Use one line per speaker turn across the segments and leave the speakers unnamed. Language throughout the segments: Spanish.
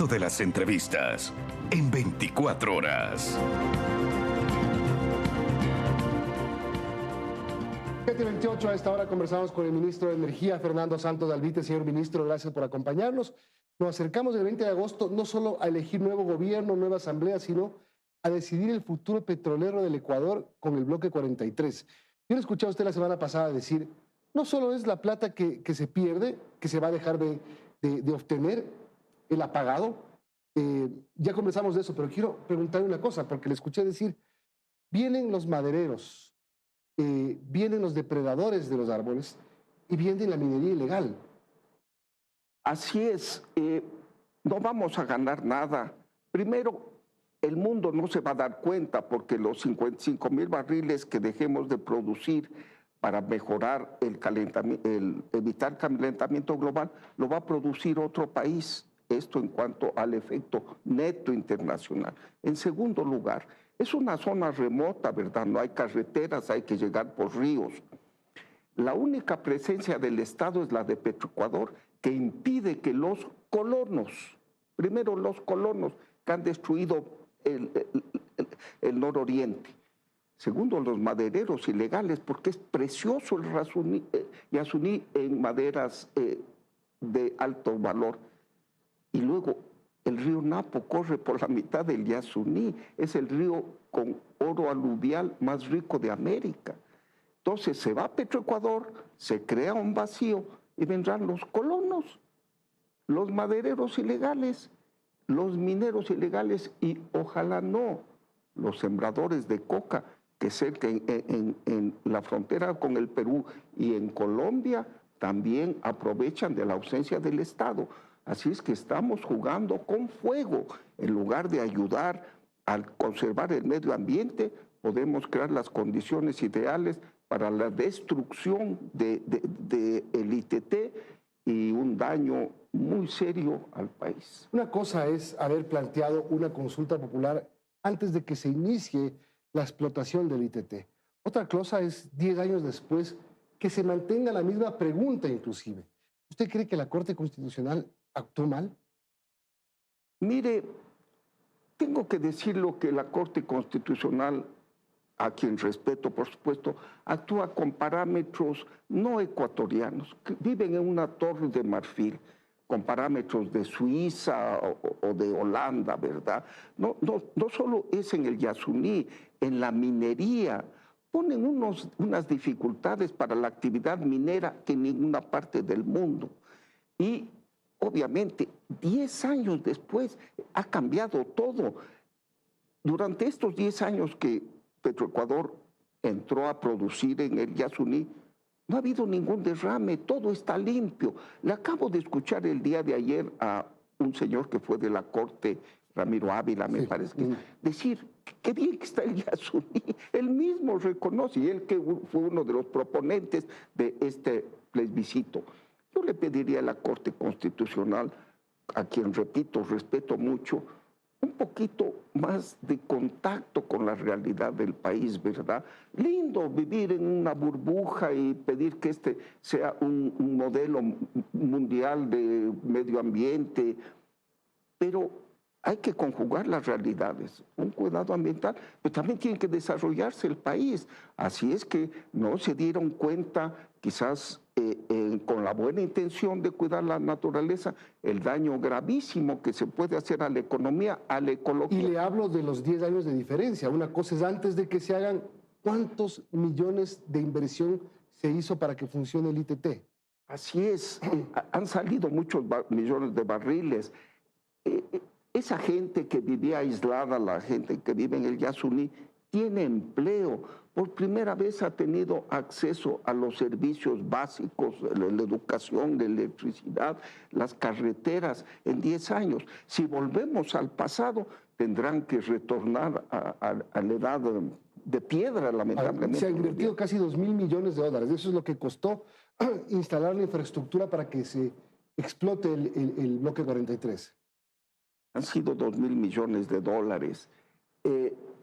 momento de las entrevistas en 24 horas.
7:28, a esta hora conversamos con el ministro de Energía, Fernando Santos de Alvite. Señor ministro, gracias por acompañarnos. Nos acercamos el 20 de agosto no solo a elegir nuevo gobierno, nueva asamblea, sino a decidir el futuro petrolero del Ecuador con el bloque 43. Yo le escuché a usted la semana pasada decir, no solo es la plata que se pierde, que se va a dejar de obtener, el apagado. Ya conversamos de eso, pero quiero preguntarle una cosa, porque le escuché decir, vienen los madereros, vienen los depredadores de los árboles y viene la minería ilegal.
Así es, no vamos a ganar nada. Primero, el mundo no se va a dar cuenta porque los 55,000 barriles que dejemos de producir para mejorar evitar el calentamiento global, lo va a producir otro país. Esto en cuanto al efecto neto internacional. En segundo lugar, es una zona remota, ¿verdad? No hay carreteras, hay que llegar por ríos. La única presencia del Estado es la de Petroecuador, que impide que los colonos, primero los colonos que han destruido el nororiente, segundo los madereros ilegales, porque es precioso el Yasuní en maderas de alto valor. Y luego el río Napo corre por la mitad del Yasuní, es el río con oro aluvial más rico de América. Entonces se va a Petroecuador, se crea un vacío y vendrán los colonos, los madereros ilegales, los mineros ilegales y ojalá no los sembradores de coca que cerca en la frontera con el Perú y en Colombia también aprovechan de la ausencia del Estado. Así es que estamos jugando con fuego. En lugar de ayudar a conservar el medio ambiente, podemos crear las condiciones ideales para la destrucción del ITT y un daño muy serio al país.
Una cosa es haber planteado una consulta popular antes de que se inicie la explotación del ITT. Otra cosa es 10 años después que se mantenga la misma pregunta inclusive. ¿Usted cree que la Corte Constitucional actuó mal?
Mire, tengo que decirlo que la Corte Constitucional, a quien respeto por supuesto, actúa con parámetros no ecuatorianos, que viven en una torre de marfil, con parámetros de Suiza o de Holanda, ¿verdad? No solo es en el Yasuní, en la minería, ponen unas dificultades para la actividad minera que en ninguna parte del mundo. Y obviamente, 10 años después ha cambiado todo. Durante estos 10 años que Petroecuador entró a producir en el Yasuní, no ha habido ningún derrame, todo está limpio. Le acabo de escuchar el día de ayer a un señor que fue de la Corte, Ramiro Ávila, me parece que, decir qué bien que está el Yasuní. Él mismo reconoce, y él que fue uno de los proponentes de este plebiscito. Yo le pediría a la Corte Constitucional, a quien, repito, respeto mucho, un poquito más de contacto con la realidad del país, ¿verdad? Lindo vivir en una burbuja y pedir que este sea un modelo mundial de medio ambiente, pero hay que conjugar las realidades, un cuidado ambiental, pero también tiene que desarrollarse el país. Así es que no se dieron cuenta, quizás con la buena intención de cuidar la naturaleza, el daño gravísimo que se puede hacer a la economía, a la ecología.
Y le hablo de los 10 años de diferencia. Una cosa es antes de que se hagan, ¿cuántos millones de inversión se hizo para que funcione el ITT?
Así es, han salido muchos millones de barriles. Esa gente que vivía aislada, la gente que vive en el Yasuní, tiene empleo. Por primera vez ha tenido acceso a los servicios básicos, la educación, la electricidad, las carreteras en 10 años. Si volvemos al pasado, tendrán que retornar a la edad de piedra, lamentablemente.
Se ha invertido casi $2.000 millones. Eso es lo que costó instalar la infraestructura para que se explote el bloque 43.
Han sido $2.000 millones.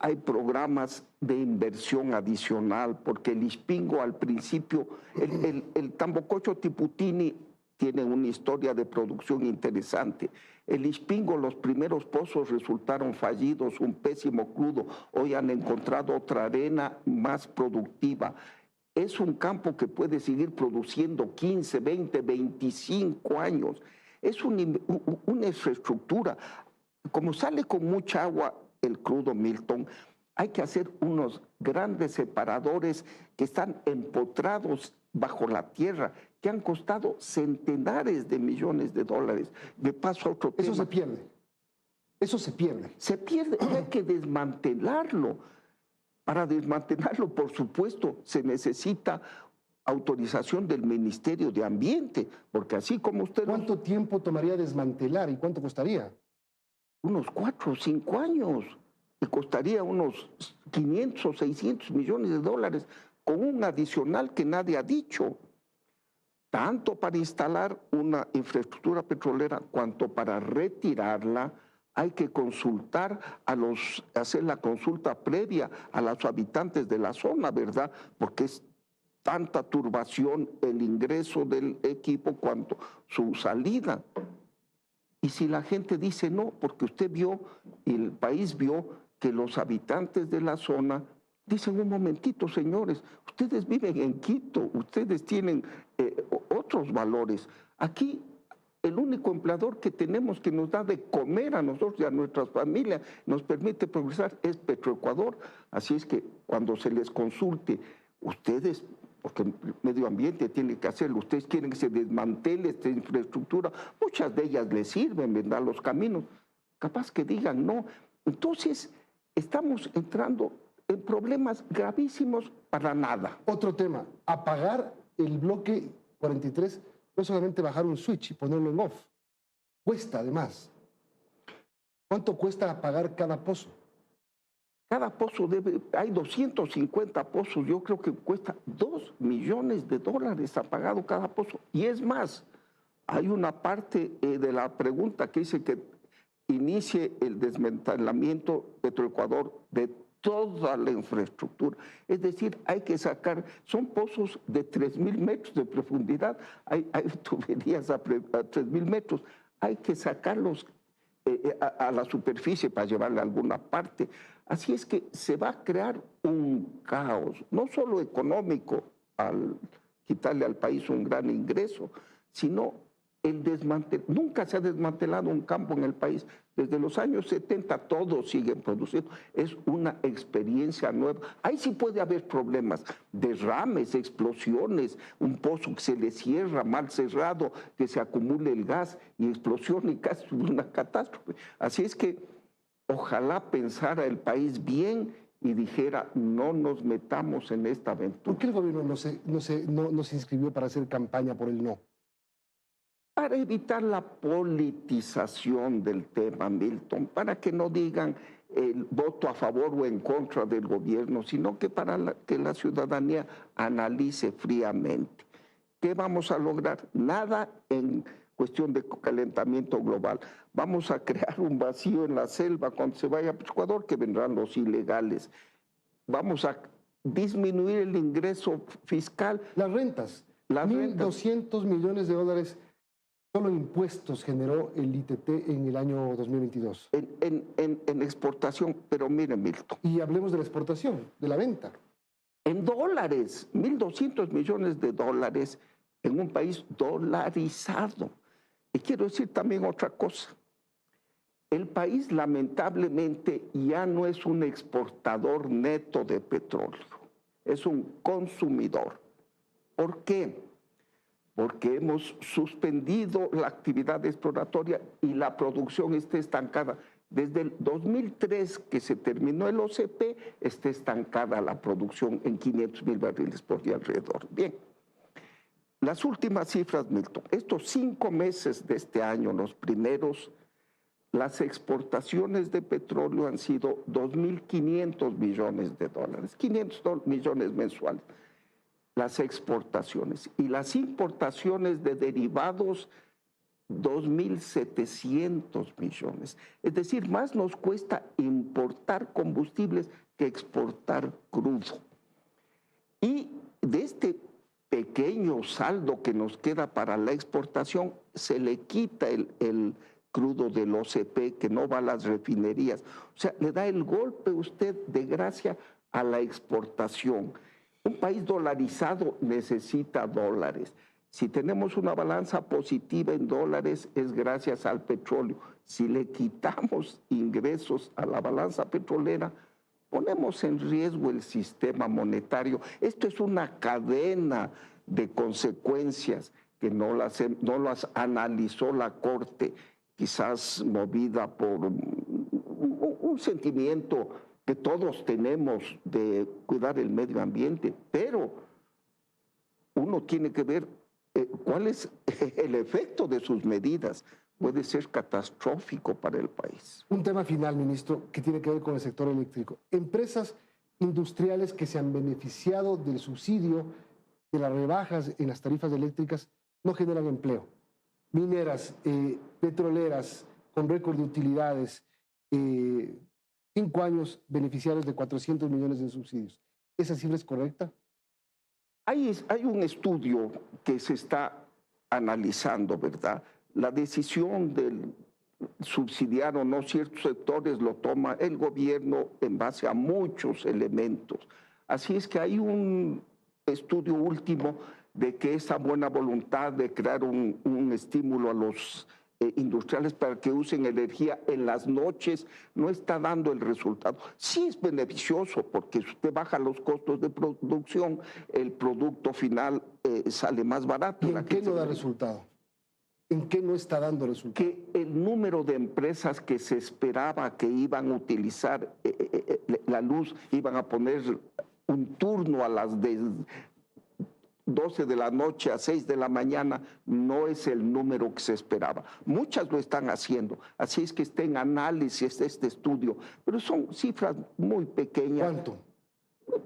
Hay programas de inversión adicional, porque el Ispingo al principio, el Tambococho Tiputini tienen una historia de producción interesante. El Ispingo, los primeros pozos resultaron fallidos, un pésimo crudo. Hoy han encontrado otra arena más productiva. Es un campo que puede seguir produciendo 15, 20, 25 años. Es una infraestructura. Como sale con mucha agua el crudo, Milton, hay que hacer unos grandes separadores que están empotrados bajo la tierra, que han costado centenares de millones de dólares. Me paso a otro tema.
Eso se pierde. Eso se pierde.
Se pierde, hay que desmantelarlo. Para desmantelarlo, por supuesto, se necesita autorización del Ministerio de Ambiente, porque así como usted...
¿Cuánto tiempo tomaría desmantelar y cuánto costaría?
Unos 4 o 5 años. Y costaría unos 500 o 600 millones de dólares, con un adicional que nadie ha dicho. Tanto para instalar una infraestructura petrolera cuanto para retirarla, hay que consultar hacer la consulta previa a los habitantes de la zona, ¿verdad? Porque es tanta turbación el ingreso del equipo cuanto su salida. Y si la gente dice no, porque usted vio, y el país vio que los habitantes de la zona dicen, un momentito, señores, ustedes viven en Quito, ustedes tienen otros valores. Aquí el único empleador que tenemos que nos da de comer a nosotros y a nuestras familias, nos permite progresar, es Petroecuador. Así es que cuando se les consulte, ustedes, porque el medio ambiente tiene que hacerlo, ustedes quieren que se desmantele esta infraestructura, muchas de ellas les sirven, ¿verdad? Los caminos, capaz que digan no. Entonces, estamos entrando en problemas gravísimos para nada.
Otro tema, apagar el bloque 43, no solamente bajar un switch y ponerlo en off, cuesta además. ¿Cuánto cuesta apagar cada pozo?
Cada pozo hay 250 pozos, yo creo que cuesta 2 millones de dólares apagado cada pozo. Y es más, hay una parte de la pregunta que dice que inicie el desmantelamiento Petroecuador de toda la infraestructura. Es decir, hay que sacar, son pozos de 3.000 metros de profundidad, hay tuberías a 3.000 metros, hay que sacarlos a la superficie para llevarle a alguna parte. Así es que se va a crear un caos, no solo económico, al quitarle al país un gran ingreso, sino nunca se ha desmantelado un campo en el país. Desde los años 70 todos siguen produciendo. Es una experiencia nueva. Ahí sí puede haber problemas, derrames, explosiones, un pozo que se le cierra mal cerrado, que se acumule el gas y explosión y casi una catástrofe. Así es que ojalá pensara el país bien y dijera, no nos metamos en esta aventura.
¿Por qué el gobierno no se inscribió para hacer campaña por el no?
Para evitar la politización del tema, Milton, para que no digan el voto a favor o en contra del gobierno, sino que para que la ciudadanía analice fríamente. ¿Qué vamos a lograr? Nada en cuestión de calentamiento global. Vamos a crear un vacío en la selva cuando se vaya a Ecuador, que vendrán los ilegales. Vamos a disminuir el ingreso fiscal.
Las rentas. 1.200 millones de dólares solo impuestos generó el ITT en el año 2022.
En exportación, pero mire, Milton.
Y hablemos de la exportación, de la venta.
En dólares, 1.200 millones de dólares en un país dolarizado. Y quiero decir también otra cosa. El país lamentablemente ya no es un exportador neto de petróleo, es un consumidor. ¿Por qué? Porque hemos suspendido la actividad exploratoria y la producción está estancada. Desde el 2003 que se terminó el OCP, está estancada la producción en 500.000 barriles por día alrededor. Bien, las últimas cifras, Milton, estos 5 meses de este año, los primeros, las exportaciones de petróleo han sido 2.500 millones de dólares, 500 millones mensuales. Las exportaciones y las importaciones de derivados 2.700 millones. Es decir, más nos cuesta importar combustibles que exportar crudo. Y de este pequeño saldo que nos queda para la exportación, se le quita el crudo del OCP que no va a las refinerías. O sea, le da el golpe usted de gracia a la exportación. Un país dolarizado necesita dólares. Si tenemos una balanza positiva en dólares es gracias al petróleo. Si le quitamos ingresos a la balanza petrolera, ponemos en riesgo el sistema monetario. Esto es una cadena de consecuencias que no las analizó la Corte, quizás movida por un sentimiento que todos tenemos de cuidar el medio ambiente, pero uno tiene que ver cuál es el efecto de sus medidas. Puede ser catastrófico para el país.
Un tema final, ministro, que tiene que ver con el sector eléctrico. Empresas industriales que se han beneficiado del subsidio de las rebajas en las tarifas eléctricas no generan empleo. Mineras, petroleras, con récord de utilidades, 5 años beneficiarios de 400 millones de subsidios. ¿Esa cifra es correcta?
Hay un estudio que se está analizando, ¿verdad? La decisión de subsidiar o no ciertos sectores lo toma el gobierno en base a muchos elementos. Así es que hay un estudio último de que esa buena voluntad de crear un estímulo a los industriales para que usen energía en las noches no está dando el resultado. Sí es beneficioso porque si usted baja los costos de producción, el producto final sale más barato.
¿Y en qué no da resultado? ¿En qué no está dando resultado?
Que el número de empresas que se esperaba que iban a utilizar la luz, iban a poner un turno a las 12 de la noche a 6 de la mañana, no es el número que se esperaba. Muchas lo están haciendo, así es que está en análisis este estudio, pero son cifras muy pequeñas.
¿Cuánto?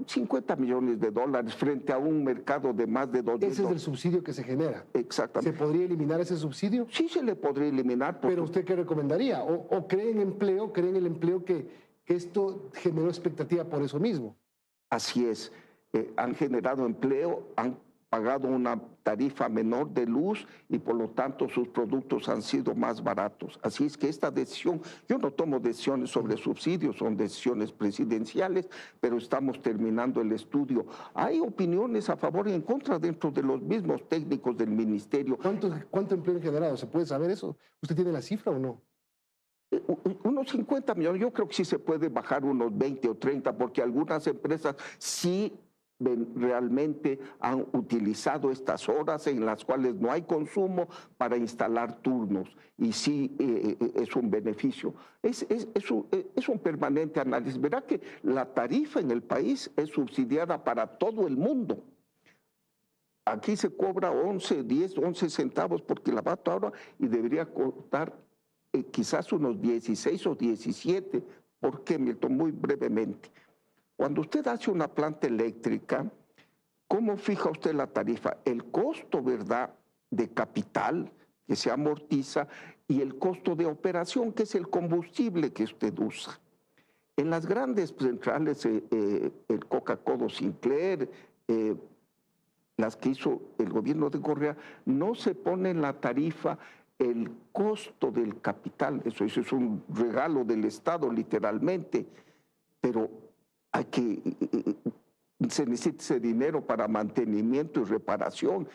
50 millones de dólares frente a un mercado de más de 2
Ese es el subsidio que se genera.
Exactamente.
¿Se podría eliminar ese subsidio?
Sí se le podría eliminar.
Pero ¿usted qué recomendaría? ¿O creen en el empleo que esto generó expectativa por eso mismo?
Así es. Han generado empleo, han pagado una tarifa menor de luz y por lo tanto sus productos han sido más baratos. Así es que esta decisión, yo no tomo decisiones sobre subsidios, son decisiones presidenciales, pero estamos terminando el estudio. Hay opiniones a favor y en contra dentro de los mismos técnicos del ministerio.
¿Cuánto empleo han generado? ¿Se puede saber eso? ¿Usted tiene la cifra o no?
Unos 50 millones, yo creo que sí se puede bajar unos 20 o 30, porque algunas empresas sí realmente han utilizado estas horas en las cuales no hay consumo para instalar turnos y sí es un beneficio. Es un permanente análisis. Verá que la tarifa en el país es subsidiada para todo el mundo. Aquí se cobra 11 centavos por kilovatio hora y debería costar quizás unos 16 o 17. ¿Por qué, Milton? Muy brevemente. Cuando usted hace una planta eléctrica, ¿cómo fija usted la tarifa? El costo, ¿verdad?, de capital que se amortiza y el costo de operación, que es el combustible que usted usa. En las grandes centrales, el Coca-Cola Sinclair, las que hizo el gobierno de Correa, no se pone en la tarifa el costo del capital. Eso es un regalo del Estado, literalmente, pero se necesita ese dinero para mantenimiento y reparación.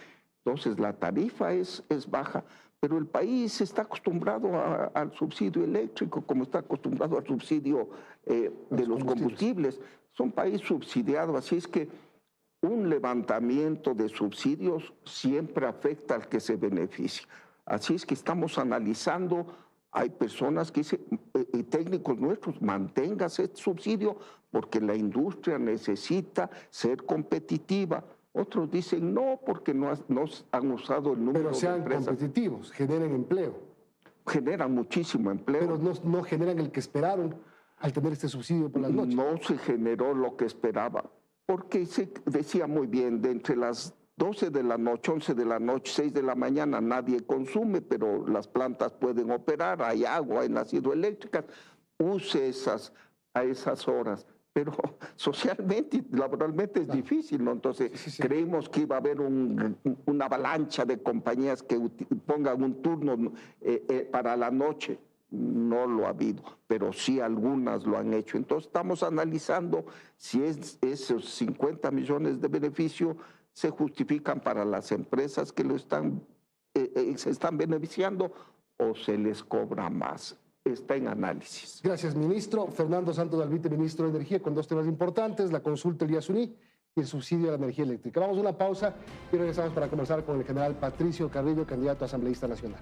Entonces la tarifa es baja, pero el país está acostumbrado al subsidio eléctrico, como está acostumbrado al subsidio de los combustibles. Es un país subsidiado, así es que un levantamiento de subsidios siempre afecta al que se beneficia. Así es que estamos analizando. Hay personas que dicen, técnicos nuestros, manténgase este subsidio porque la industria necesita ser competitiva. Otros dicen no, porque no han usado el número de empresas.
Pero sean competitivos, generen empleo.
Generan muchísimo empleo.
Pero no generan el que esperaron al tener este subsidio por las noches.
No se generó lo que esperaba, porque se decía muy bien, de entre las 12 de la noche, 11 de la noche, 6 de la mañana, nadie consume, pero las plantas pueden operar, hay agua, hay las hidroeléctricas, use a esas horas. pero socialmente y laboralmente es difícil, ¿no? Entonces, creímos que iba a haber una avalancha de compañías que pongan un turno para la noche. No lo ha habido, pero sí algunas lo han hecho. Entonces, estamos analizando si esos 50 millones de beneficio se justifican para las empresas que se están beneficiando o se les cobra más. Está en análisis.
Gracias, ministro. Fernando Santos del Alvite, ministro de Energía, con dos temas importantes, la consulta del IASUNI y el subsidio a la energía eléctrica. Vamos a una pausa y regresamos para conversar con el general Patricio Carrillo, candidato a asambleísta nacional.